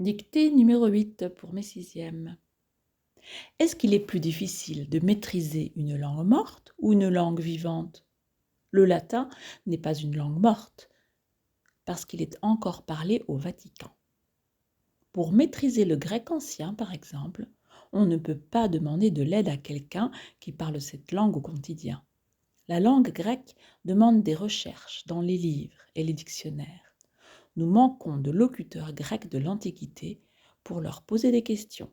Dictée numéro 8 pour mes sixièmes. Est-ce qu'il est plus difficile de maîtriser une langue morte ou une langue vivante? Le latin n'est pas une langue morte parce qu'il est encore parlé au Vatican. Pour maîtriser le grec ancien, par exemple, on ne peut pas demander de l'aide à quelqu'un qui parle cette langue au quotidien. La langue grecque demande des recherches dans les livres et les dictionnaires. Nous manquons de locuteurs grecs de l'Antiquité pour leur poser des questions.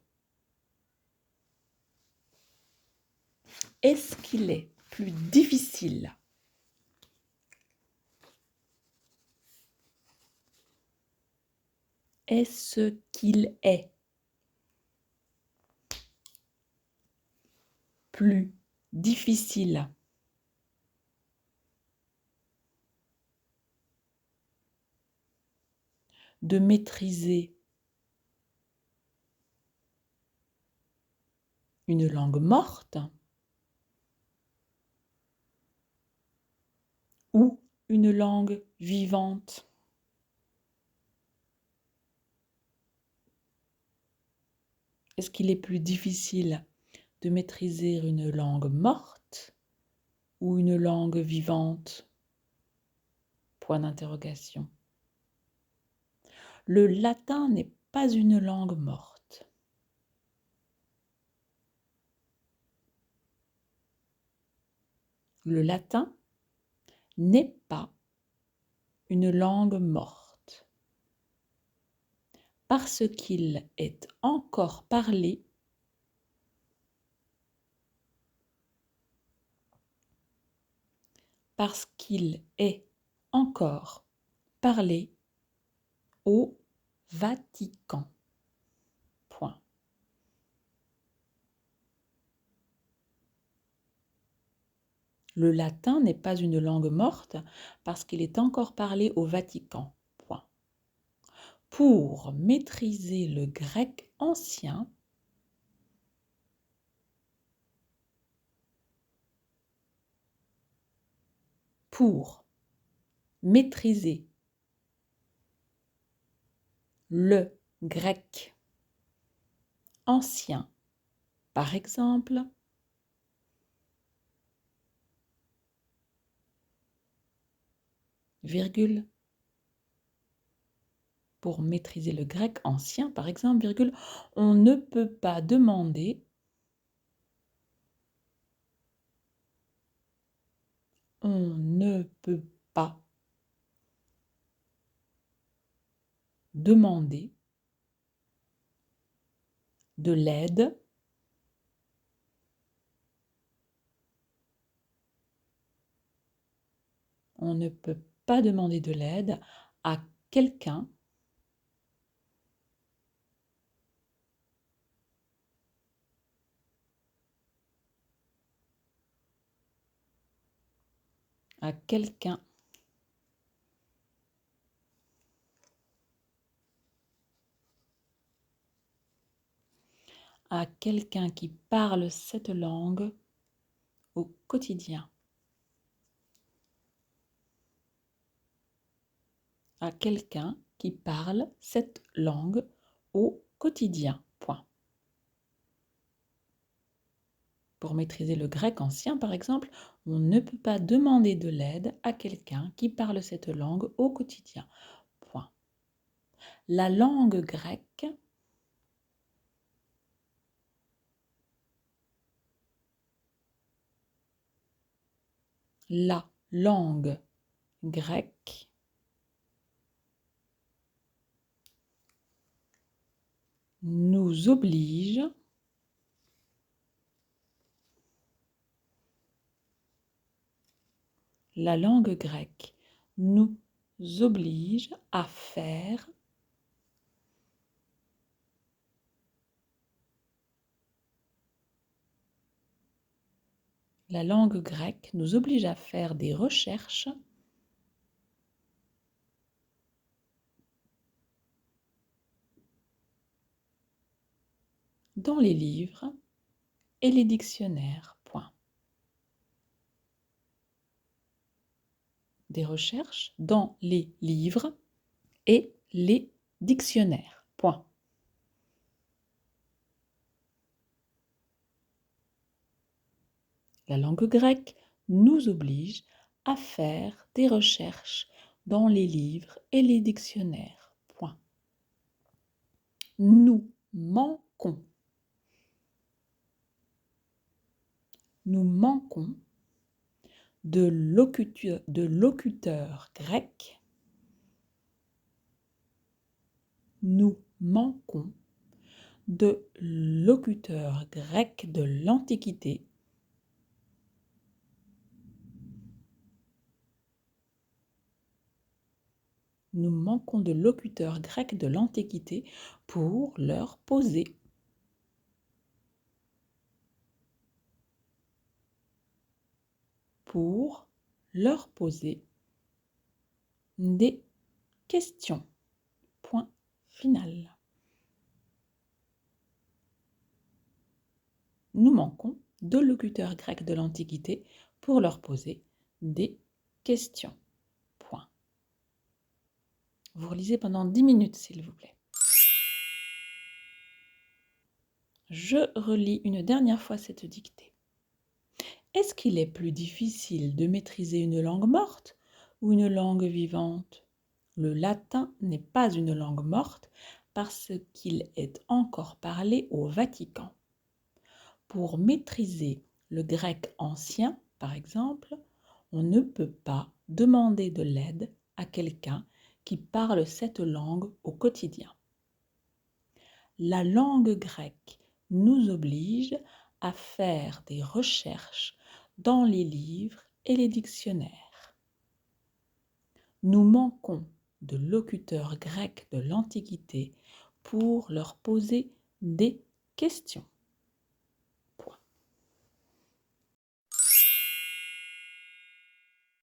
Est-ce qu'il est plus difficile Est-ce qu'il est plus difficile de maîtriser une langue morte ou une langue vivante? Est-ce qu'il est plus difficile de maîtriser une langue morte ou une langue vivante? Point d'interrogation. Le latin n'est pas une langue morte. Le latin n'est pas une langue morte parce qu'il est encore parlé au Vatican. Point. Le latin n'est pas une langue morte parce qu'il est encore parlé au Vatican. Point. Pour maîtriser le grec ancien, pour maîtriser le grec ancien, par exemple, virgule, pour maîtriser le grec ancien, par exemple, virgule, on ne peut pas demander de l'aide on ne peut pas demander de l'aide à quelqu'un à quelqu'un qui parle cette langue au quotidien. À quelqu'un qui parle cette langue au quotidien. Point. Pour maîtriser le grec ancien, par exemple, on ne peut pas demander de l'aide à quelqu'un qui parle cette langue au quotidien. Point. La langue grecque nous oblige à faire la langue grecque nous oblige à faire des recherches dans les livres et les dictionnaires. Point. Des recherches dans les livres et les dictionnaires. Point. La langue grecque nous oblige à faire des recherches dans les livres et les dictionnaires. Point. Nous manquons. Nous manquons de locuteurs grecs. Nous manquons de locuteurs grecs de l'Antiquité. Nous manquons de locuteurs grecs de l'Antiquité pour leur poser des questions. Point final. Nous manquons de locuteurs grecs de l'Antiquité pour leur poser des questions. Point. Vous relisez pendant 10 minutes, s'il vous plaît. Je relis une dernière fois cette dictée. Est-ce qu'il est plus difficile de maîtriser une langue morte ou une langue vivante? Le latin n'est pas une langue morte parce qu'il est encore parlé au Vatican. Pour maîtriser le grec ancien, par exemple, on ne peut pas demander de l'aide à quelqu'un qui parle cette langue au quotidien. La langue grecque nous oblige à faire des recherches dans les livres et les dictionnaires. Nous manquons de locuteurs grecs de l'Antiquité pour leur poser des questions.